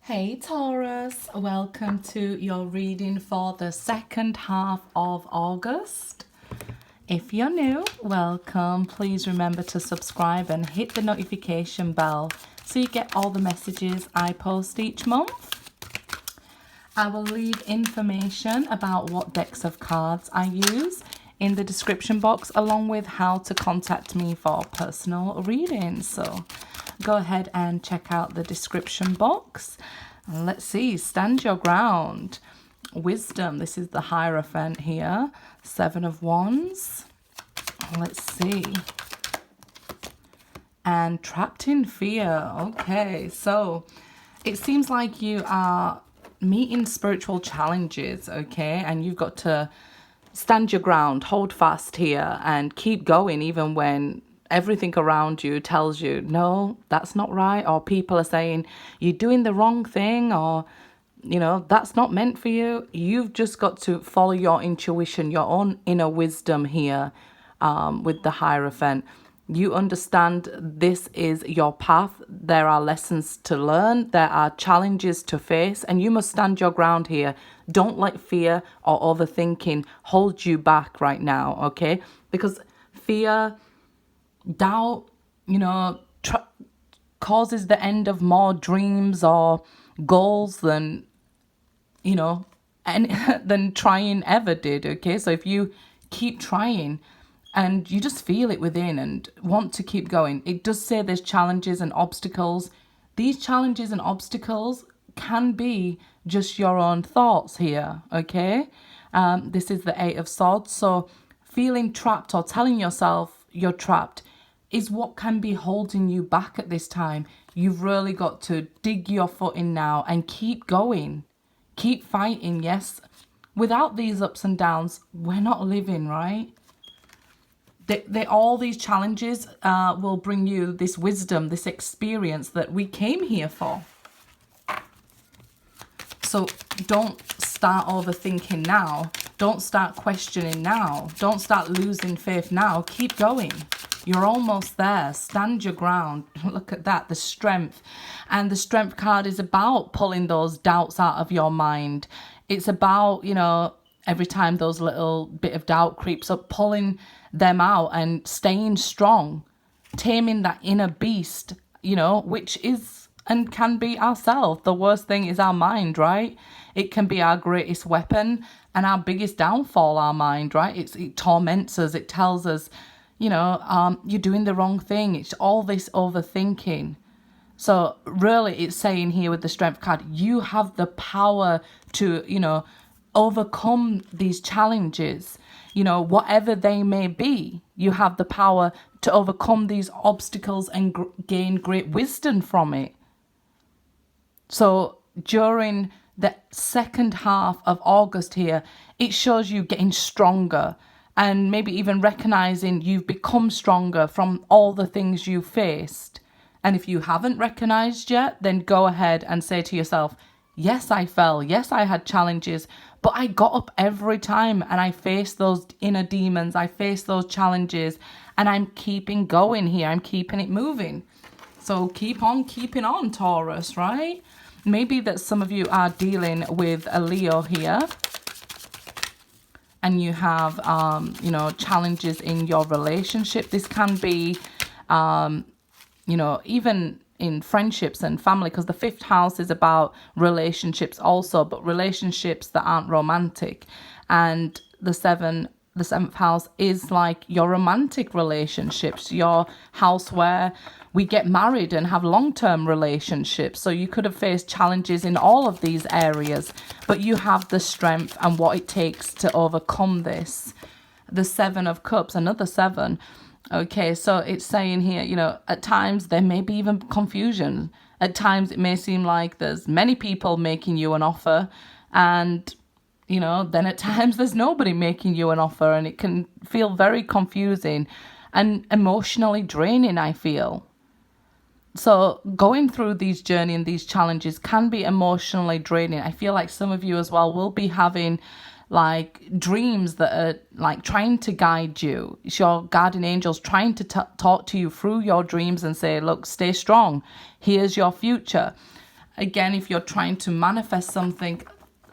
Hey Taurus, welcome to your reading for the second half of August. If you're new, welcome. Please remember to subscribe and hit the notification bell so you get all the messages I post each month. I will leave information about what decks of cards I use in the description box, along with how to contact me for personal readings. So go ahead and check out the description box. Let's see, stand your ground. Wisdom, this is the Hierophant here. 7 of Wands. Let's see. And trapped in fear. Okay, so it seems like you are meeting spiritual challenges, okay? And you've got to stand your ground, hold fast here, and keep going even when everything around you tells you, no, that's not right, or people are saying you're doing the wrong thing, or, you know, that's not meant for you. You've just got to follow your intuition, your own inner wisdom here with the Hierophant. You understand this is your path. There are lessons to learn. There are challenges to face, and you must stand your ground here. Don't let fear or overthinking hold you back right now, okay? Because fear, doubt, you know, causes the end of more dreams or goals than, you know, and than trying ever did, okay? So if you keep trying and you just feel it within and want to keep going, it does say there's challenges and obstacles. These challenges and obstacles can be just your own thoughts here, okay? This is the 8 of Swords. So feeling trapped or telling yourself you're trapped is what can be holding you back at this time. You've really got to dig your foot in now and keep going. Keep fighting, yes. Without these ups and downs, we're not living, right? All these challenges will bring you this wisdom, this experience that we came here for. So don't start overthinking now. Don't start questioning now. Don't start losing faith now. Keep going. You're almost there. Stand your ground. Look at that, the strength. And the strength card is about pulling those doubts out of your mind. It's about, you know, every time those little bit of doubt creeps up, pulling them out and staying strong, taming that inner beast, you know, which is and can be ourselves. The worst thing is our mind, right? It can be our greatest weapon and our biggest downfall, our mind, right? It torments us. It tells us, you know, you're doing the wrong thing. It's all this overthinking. So really it's saying here with the strength card, you have the power to, you know, overcome these challenges, you know, whatever they may be. You have the power to overcome these obstacles and gain great wisdom from it. So during the second half of August here, it shows you getting stronger and maybe even recognizing you've become stronger from all the things you faced. And if you haven't recognized yet, then go ahead and say to yourself, yes, I fell. Yes, I had challenges, but I got up every time and I faced those inner demons. I faced those challenges and I'm keeping going here. I'm keeping it moving. So keep on keeping on, Taurus, right? Maybe that some of you are dealing with a Leo here and you have, you know, challenges in your relationship. This can be, you know, even in friendships and family, because the 5th house is about relationships also, but relationships that aren't romantic. And the 7th house is like your romantic relationships, your house where we get married and have long-term relationships. So you could have faced challenges in all of these areas, but you have the strength and what it takes to overcome this. The 7 of Cups, another 7. Okay, so it's saying here, you know, at times there may be even confusion. At times it may seem like there's many people making you an offer, and, you know, then at times there's nobody making you an offer, and it can feel very confusing and emotionally draining, I feel. So going through these journey and these challenges can be emotionally draining. I feel like some of you as well will be having like dreams that are like trying to guide you. It's your guardian angels trying to talk to you through your dreams and say, look, stay strong. Here's your future. Again, if you're trying to manifest something,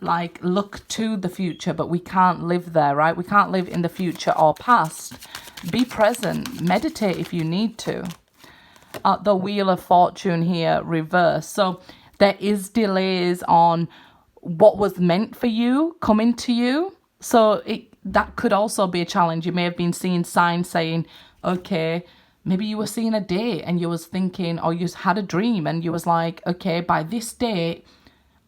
like look to the future, but we can't live there, right? We can't live in the future or past. Be present, meditate if you need to. The Wheel of Fortune here reversed. So there is delays on what was meant for you coming to you. So that could also be a challenge. You may have been seeing signs saying, okay, maybe you were seeing a date and you was thinking, or you had a dream and you was like, okay, by this date,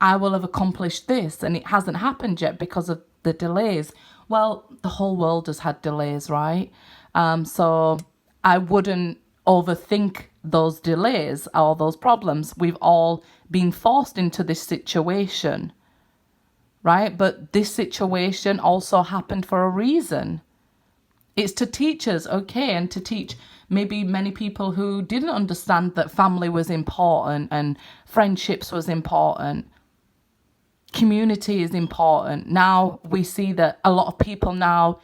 I will have accomplished this, and it hasn't happened yet because of the delays. Well, the whole world has had delays, right? So I wouldn't overthink those delays or those problems. We've all been forced into this situation, right? But this situation also happened for a reason. It's to teach us, okay, and to teach maybe many people who didn't understand that family was important and friendships was important. Community is important. Now we see that a lot of people now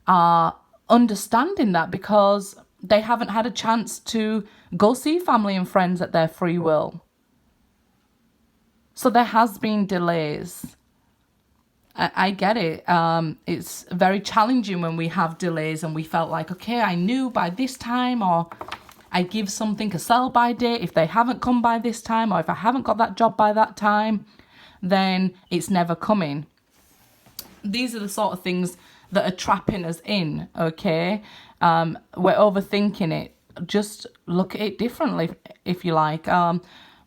are understanding that because they haven't had a chance to go see family and friends at their free will. So there has been delays. I get it. It's very challenging when we have delays and we felt like, okay, I knew by this time, or I give something a sell-by date. If they haven't come by this time, or if I haven't got that job by that time, then it's never coming. These are the sort of things that are trapping us in, okay? We're overthinking it. Just look at it differently, if you like.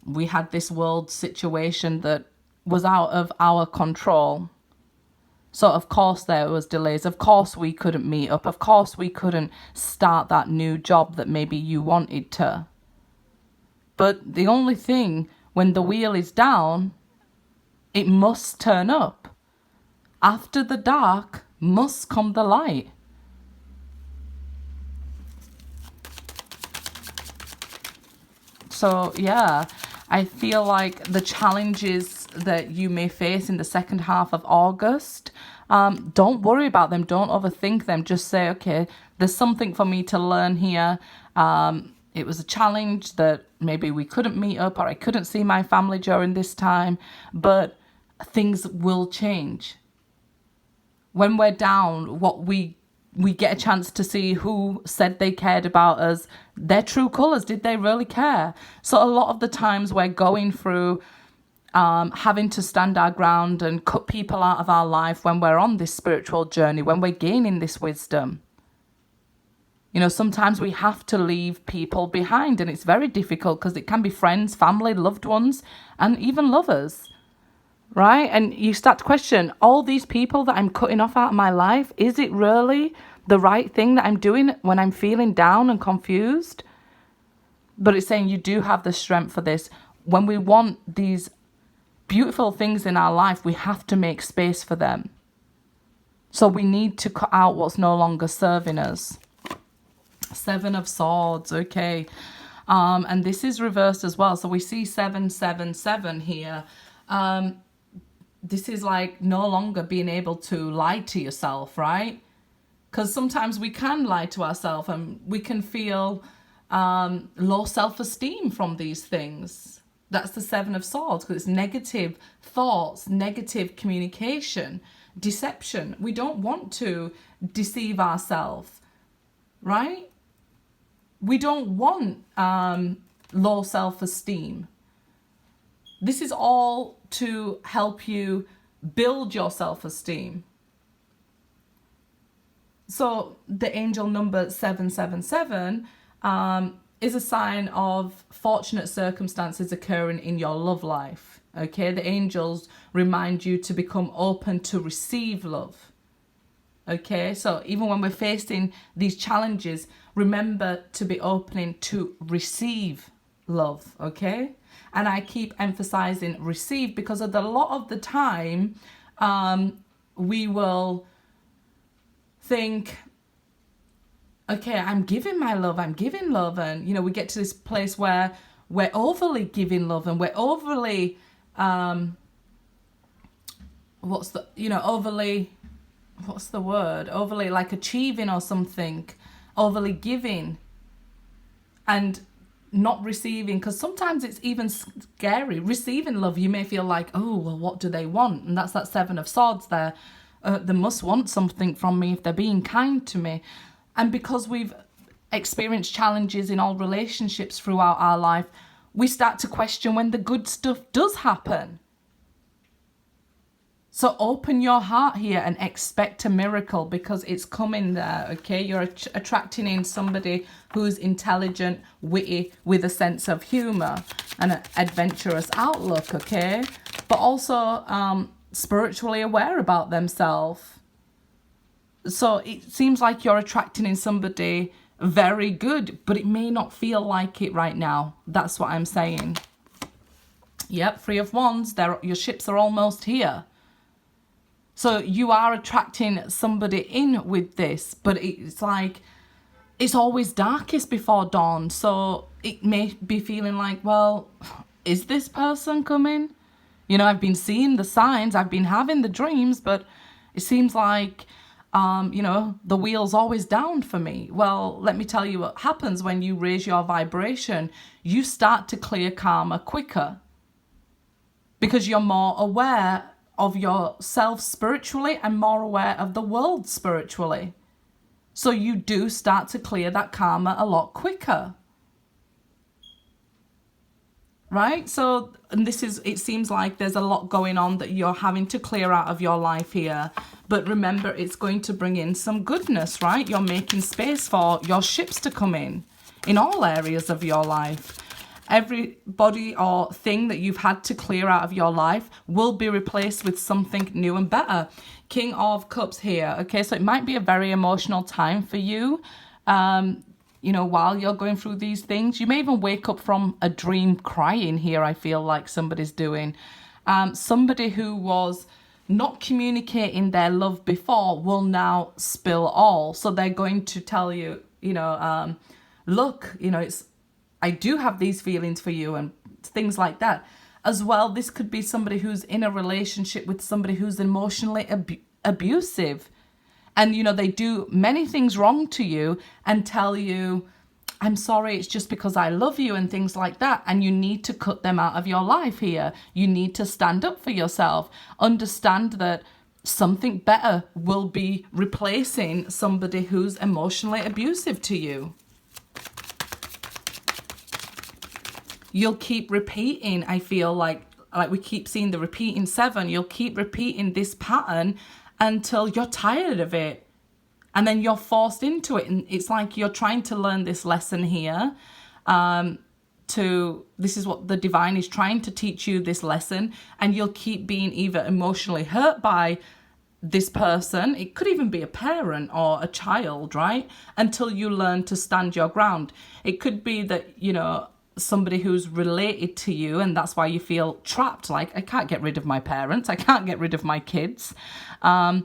We had this world situation that was out of our control. So, of course, there was delays. Of course, we couldn't meet up. Of course, we couldn't start that new job that maybe you wanted to. But the only thing, when the wheel is down, it must turn up. After the dark must come the light. So, yeah, I feel like the challenges that you may face in the second half of August, don't worry about them. Don't overthink them. Just say, okay, there's something for me to learn here. It was a challenge that maybe we couldn't meet up, or I couldn't see my family during this time, but things will change. When we're down, what we get a chance to see who said they cared about us, their true colours. Did they really care? So a lot of the times we're going through having to stand our ground and cut people out of our life when we're on this spiritual journey, when we're gaining this wisdom. You know, sometimes we have to leave people behind, and it's very difficult because it can be friends, family, loved ones, and even lovers. Right? And you start to question, all these people that I'm cutting off out of my life, is it really the right thing that I'm doing when I'm feeling down and confused? But it's saying you do have the strength for this. When we want these beautiful things in our life, we have to make space for them. So we need to cut out what's no longer serving us. 7 of Swords, okay. And this is reversed as well. So we see 777 here. This is like no longer being able to lie to yourself, right? Because sometimes we can lie to ourselves and we can feel low self-esteem from these things. That's the 7 of Swords, because it's negative thoughts, negative communication, deception. We don't want to deceive ourselves, right? We don't want low self-esteem. This is all to help you build your self-esteem. So the angel number 777 is a sign of fortunate circumstances occurring in your love life. Okay, the angels remind you to become open to receive love. Okay, so even when we're facing these challenges, remember to be open to receive love. Okay, and I keep emphasizing receive because a lot of the time we will think, okay, I'm giving my love, I'm giving love, and you know, we get to this place where we're overly giving love and we're overly overly like achieving or something, overly giving. And not receiving, because sometimes it's even scary. Receiving love, you may feel like, oh, well, what do they want? And that's that Seven of Swords there. They must want something from me if they're being kind to me. And because we've experienced challenges in all relationships throughout our life, we start to question when the good stuff does happen. So open your heart here and expect a miracle, because it's coming there, okay? You're attracting in somebody who's intelligent, witty, with a sense of humor and an adventurous outlook, okay? But also spiritually aware about themselves. So it seems like you're attracting in somebody very good, but it may not feel like it right now. That's what I'm saying. Yep, Three of Wands, your ships are almost here. So you are attracting somebody in with this, but it's like, it's always darkest before dawn. So it may be feeling like, well, is this person coming? You know, I've been seeing the signs, I've been having the dreams, but it seems like, you know, the wheel's always down for me. Well, let me tell you what happens when you raise your vibration. You start to clear karma quicker, because you're more aware of yourself spiritually and more aware of the world spiritually. So you do start to clear that karma a lot quicker. Right? So, and this is, it seems like there's a lot going on that you're having to clear out of your life here. But remember, it's going to bring in some goodness, right? You're making space for your ships to come in all areas of your life. Everybody or thing that you've had to clear out of your life will be replaced with something new and better. King of Cups here. Okay, so it might be a very emotional time for you. You know, while you're going through these things, you may even wake up from a dream crying here. I feel like somebody's doing. Somebody who was not communicating their love before will now spill all. So they're going to tell you, you know, look, you know, I do have these feelings for you, and things like that. As well, this could be somebody who's in a relationship with somebody who's emotionally abusive. And, you know, they do many things wrong to you and tell you, I'm sorry, it's just because I love you, and things like that. And you need to cut them out of your life here. You need to stand up for yourself. Understand that something better will be replacing somebody who's emotionally abusive to you. You'll keep repeating, I feel like we keep seeing the repeating seven. You'll keep repeating this pattern until you're tired of it. And then you're forced into it. And it's like you're trying to learn this lesson here. This is what the divine is trying to teach you, this lesson. And you'll keep being either emotionally hurt by this person. It could even be a parent or a child, right? Until you learn to stand your ground. It could be that, you know, somebody who's related to you, and that's why you feel trapped. Like, I can't get rid of my parents. I can't get rid of my kids. And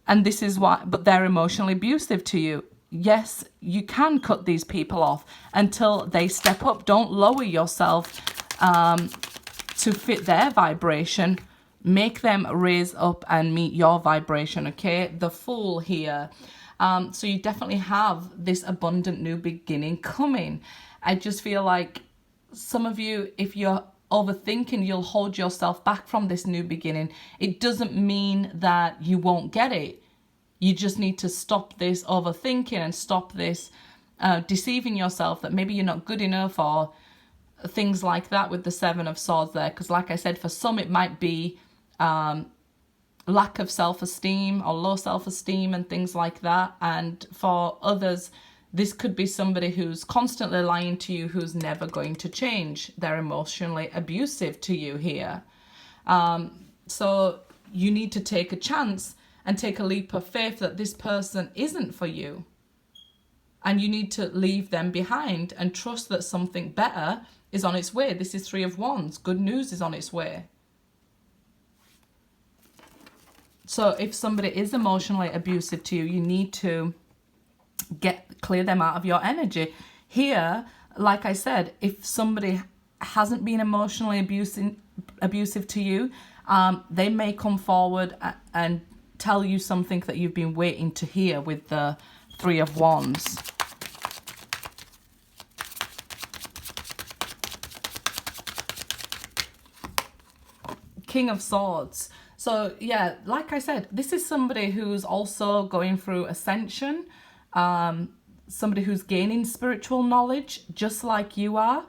this is why, but they're emotionally abusive to you. Yes, you can cut these people off until they step up. Don't lower yourself to fit their vibration. Make them raise up and meet your vibration, okay? The Fool here. So you definitely have this abundant new beginning coming. I just feel like some of you, if you're overthinking, you'll hold yourself back from this new beginning. It doesn't mean that you won't get it. You just need to stop this overthinking and stop this deceiving yourself that maybe you're not good enough or things like that with the Seven of Swords there. Because like I said, for some it might be lack of self-esteem or low self-esteem and things like that. And for others, this could be somebody who's constantly lying to you, who's never going to change. They're emotionally abusive to you here. So you need to take a chance and take a leap of faith that this person isn't for you. And you need to leave them behind and trust that something better is on its way. This is Three of Wands. Good news is on its way. So if somebody is emotionally abusive to you, you need to clear them out of your energy. Here, like I said, if somebody hasn't been emotionally abusive to you, they may come forward and tell you something that you've been waiting to hear with the Three of Wands. King of Swords. So yeah, like I said, this is somebody who's also going through ascension, somebody who's gaining spiritual knowledge just like you are.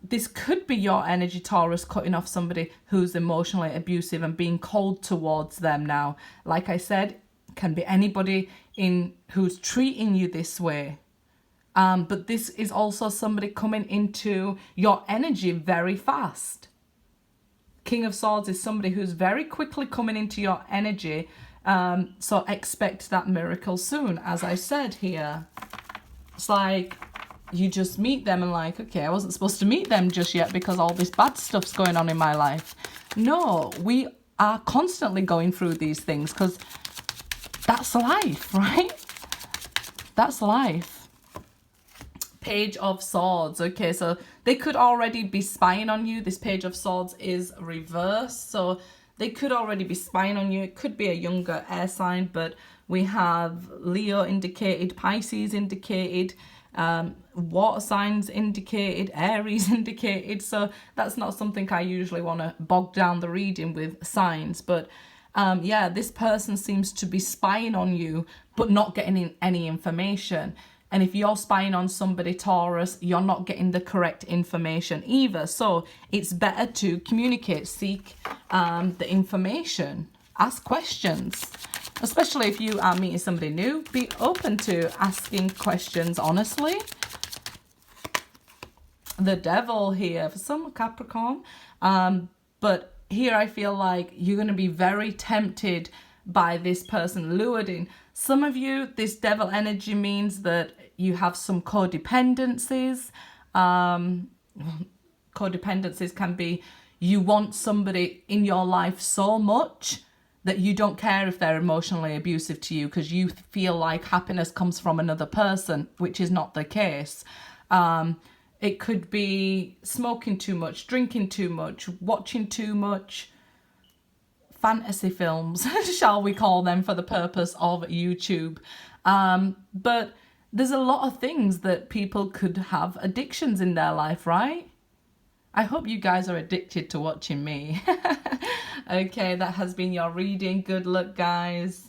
This could be your energy, Taurus, cutting off somebody who's emotionally abusive and being cold towards them now. Like I said, can be anybody who's treating you this way. But this is also somebody coming into your energy very fast. King of Swords is somebody who's very quickly coming into your energy. So expect that miracle soon. As I said here, it's like you just meet them and like, okay, I wasn't supposed to meet them just yet because all this bad stuff's going on in my life. No, we are constantly going through these things because that's life, right? That's life. Page of Swords. Okay, so they could already be spying on you. This Page of Swords is reversed, so they could already be spying on you. It could be a younger air sign, but we have Leo indicated, Pisces indicated, water signs indicated, Aries indicated. So that's not something I usually want to bog down the reading with signs, but yeah, this person seems to be spying on you but not getting any information. And if you're spying on somebody, Taurus, you're not getting the correct information either. So it's better to communicate, seek the information, ask questions. Especially if you are meeting somebody new, be open to asking questions honestly. The Devil here for some Capricorn. But here I feel like you're going to be very tempted by this person, lured in. Some of you, this Devil energy means that you have some codependencies. Codependencies can be you want somebody in your life so much that you don't care if they're emotionally abusive to you because you feel like happiness comes from another person, which is not the case. It could be smoking too much, drinking too much, watching too much fantasy films, shall we call them, for the purpose of YouTube. But there's a lot of things that people could have addictions in their life, right? I hope you guys are addicted to watching me. Okay, that has been your reading. Good luck, guys.